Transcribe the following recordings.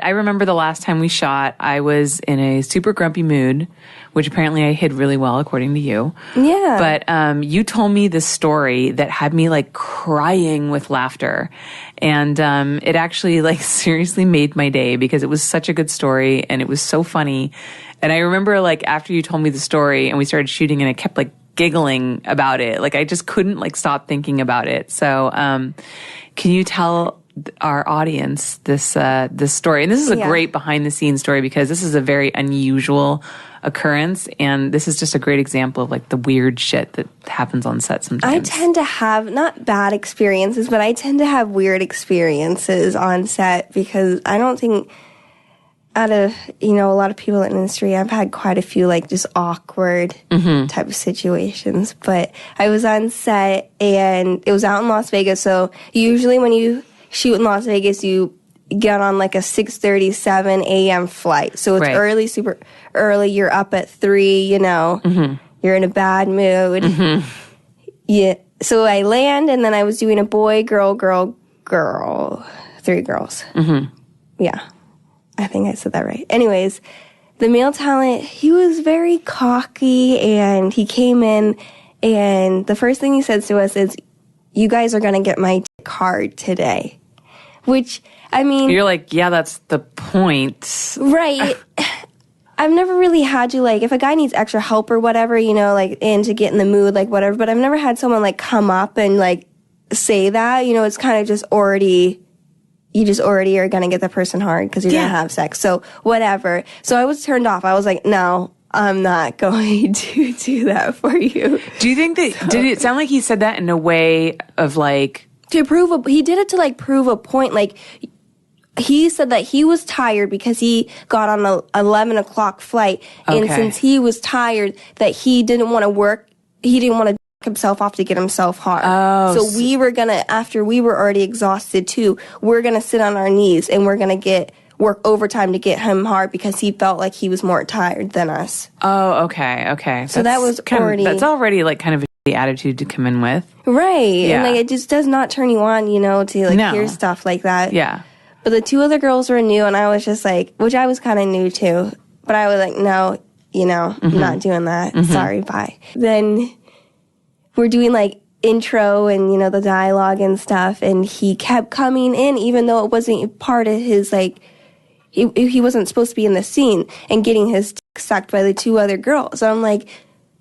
I remember the last time we shot, I was in a super grumpy mood, which apparently I hid really well, according to you. Yeah. But you told me this story that had me like crying with laughter. And it actually like seriously made my day because it was such a good story and it was so funny. And I remember like after you told me the story and we started shooting and I kept like giggling about it. Like I just couldn't like stop thinking about it. So can you tell our audience this story? And this is a great behind the scenes story because this is a very unusual occurrence and this is just a great example of like the weird shit that happens on set sometimes. I tend to have not bad experiences, but I tend to have weird experiences on set because I don't think out of, a lot of people in the industry, I've had quite a few like just awkward type of situations. But I was on set and it was out in Las Vegas. So usually when you shoot in Las Vegas, you get on like a 6:37 a.m. flight. So it's early, super early. You're up at 3, you're in a bad mood. Yeah. So I land and then I was doing a boy, girl, 3 girls. Yeah. I think I said that right. Anyways, the male talent, he was very cocky and he came in and the first thing he says to us is, you guys are going to get my dick hard today. Which, I mean... You're like, yeah, that's the point. Right. I've never really had to, like, if a guy needs extra help or whatever, and to get in the mood, like, whatever. But I've never had someone, like, come up and, like, say that. It's kind of just already... You just already are going to get the person hard because you're going to have sex. So, whatever. So I was turned off. I was like, no, I'm not going to do that for you. Do you think that... Did it sound like he said that in a way of, like... He did it to, like, prove a point. Like, he said that he was tired because he got on a 11 o'clock flight. Okay. And since he was tired, that he didn't want to work. He didn't want to himself off to get himself hard. So we were gonna, after we were already exhausted too, we're gonna sit on our knees and we're gonna work overtime to get him hard because he felt like he was more tired than us. Oh, okay. So that's that's already like kind of the attitude to come in with. Right. Yeah. And like it just does not turn you on, to like hear stuff like that. Yeah. But the 2 other girls were new and I was just like, which I was kind of new too, but I was like, no, I'm not doing that. Sorry, bye. Then we're doing like intro and, the dialogue and stuff. And he kept coming in, even though it wasn't part of his, like, he wasn't supposed to be in the scene and getting his dick sucked by the 2 other girls. So I'm like,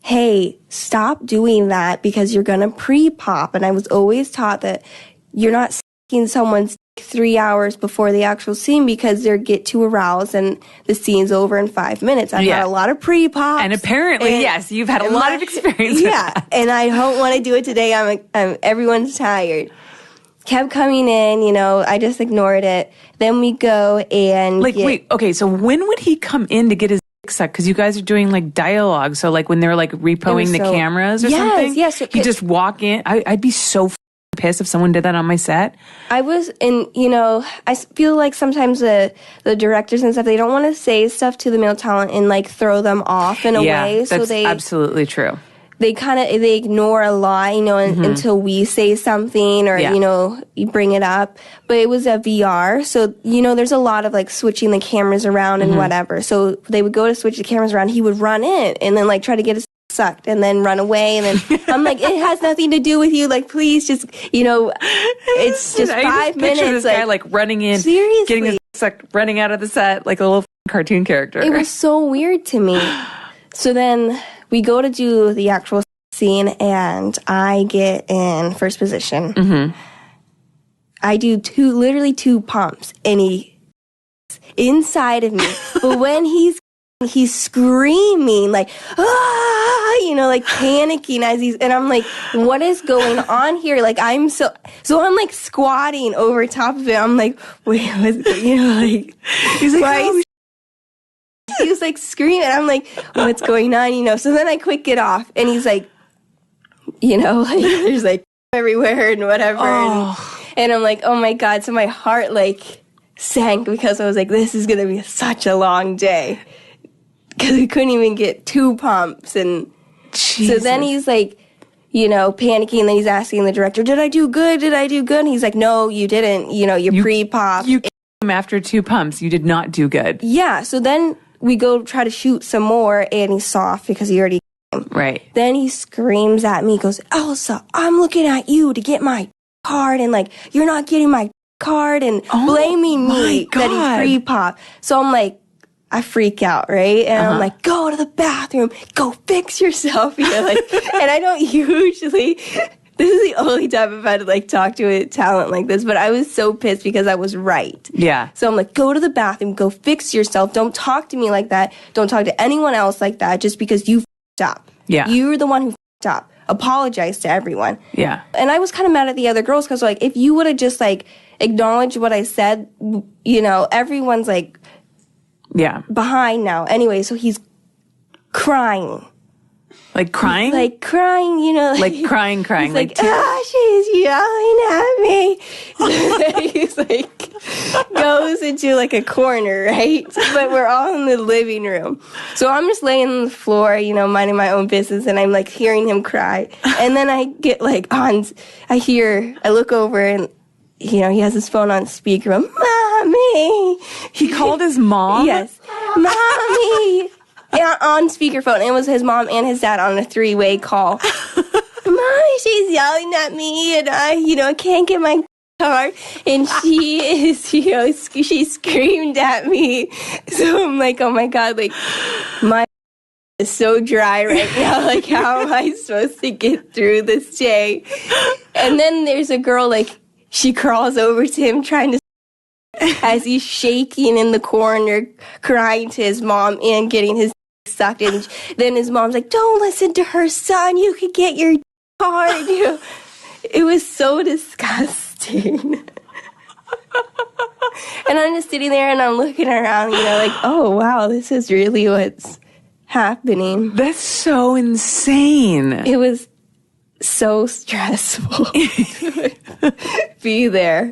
hey, stop doing that because you're going to pre-pop. And I was always taught that you're not sucking someone's dick 3 hours before the actual scene because they get too aroused and the scene's over in 5 minutes. I've had a lot of pre-pops. And apparently, yes, you've had a lot of experience with that. And I don't want to do it today. Everyone's tired. Kept coming in, I just ignored it. Then we go and wait, okay, so when would he come in to get his dick sucked? Because you guys are doing like dialogue, so like when they're like repoing the cameras or something? Yes, you just walk in. I'd be so pissed if someone did that on my set. I was, and I feel like sometimes the directors and stuff, they don't want to say stuff to the male talent and like throw them off in a way. So that's absolutely true. They they ignore a lot, until we say something or, you bring it up. But it was a VR. So, there's a lot of like switching the cameras around and whatever. So they would go to switch the cameras around. He would run in and then like try to get his sucked and then run away. And then I'm like, it has nothing to do with you. Like, please just, it's just 5 minutes. This guy like running in, seriously, getting his sucked, running out of the set like a little cartoon character. It was so weird to me. So then we go to do the actual scene and I get in first position. I do literally 2 pumps and he inside of me. But when he's screaming like, like panicking and I'm like, what is going on here? Like I'm so I'm like squatting over top of it. I'm like, wait, like he's like, oh, he was like screaming. I'm like, what's going on? So then I quick get off and he's like, like there's like everywhere and whatever. And I'm like, oh my God. So my heart like sank because I was like, this is going to be such a long day. Because we couldn't even get 2 pumps. And Jesus. So then he's like, panicking. And then he's asking the director, did I do good? And he's like, no, you didn't. You pre-popped. after 2 pumps. You did not do good. Yeah. So then we go try to shoot some more, and he's soft because he already came. Right. Then he screams at me, goes, Elsa, I'm looking at you to get my card, and like, you're not getting my card, and blaming me that he pre-popped. So I'm like, I freak out, right? And I'm like, go to the bathroom, go fix yourself. You know, like, and I don't usually, this is the only time I've had to like talk to a talent like this, but I was so pissed because I was right. Yeah. So I'm like, go to the bathroom, go fix yourself. Don't talk to me like that. Don't talk to anyone else like that just because you f***ed up. Yeah. You're the one who f***ed up. Apologize to everyone. Yeah. And I was kind of mad at the other girls because like, if you would have just like acknowledged what I said, you know, everyone's like, behind now. Anyway, so he's crying. Like crying? Like crying, you know. Like crying. He's like, she's yelling at me. He's like, goes into like a corner, right? But we're all in the living room. So I'm just laying on the floor, you know, minding my own business, and I'm like hearing him cry. And then I get like I look over, and you know, he has his phone on speaker. Mommy. He called his mom? Yes. Mommy. Yeah, on speakerphone. It was his mom and his dad on a 3-way call. Mommy, she's yelling at me, and I, you know, can't get my car. And she is, you know, she screamed at me. So I'm like, oh my God, like, my is so dry right now. Like, how am I supposed to get through this day? And then there's a girl, like, she crawls over to him trying to as he's shaking in the corner, crying to his mom and getting his sucked in. Then his mom's like, don't listen to her, son. You could get your card. You know, it was so disgusting. And I'm just sitting there and I'm looking around, you know, like, oh, wow, this is really what's happening. That's so insane. It was so stressful to be there.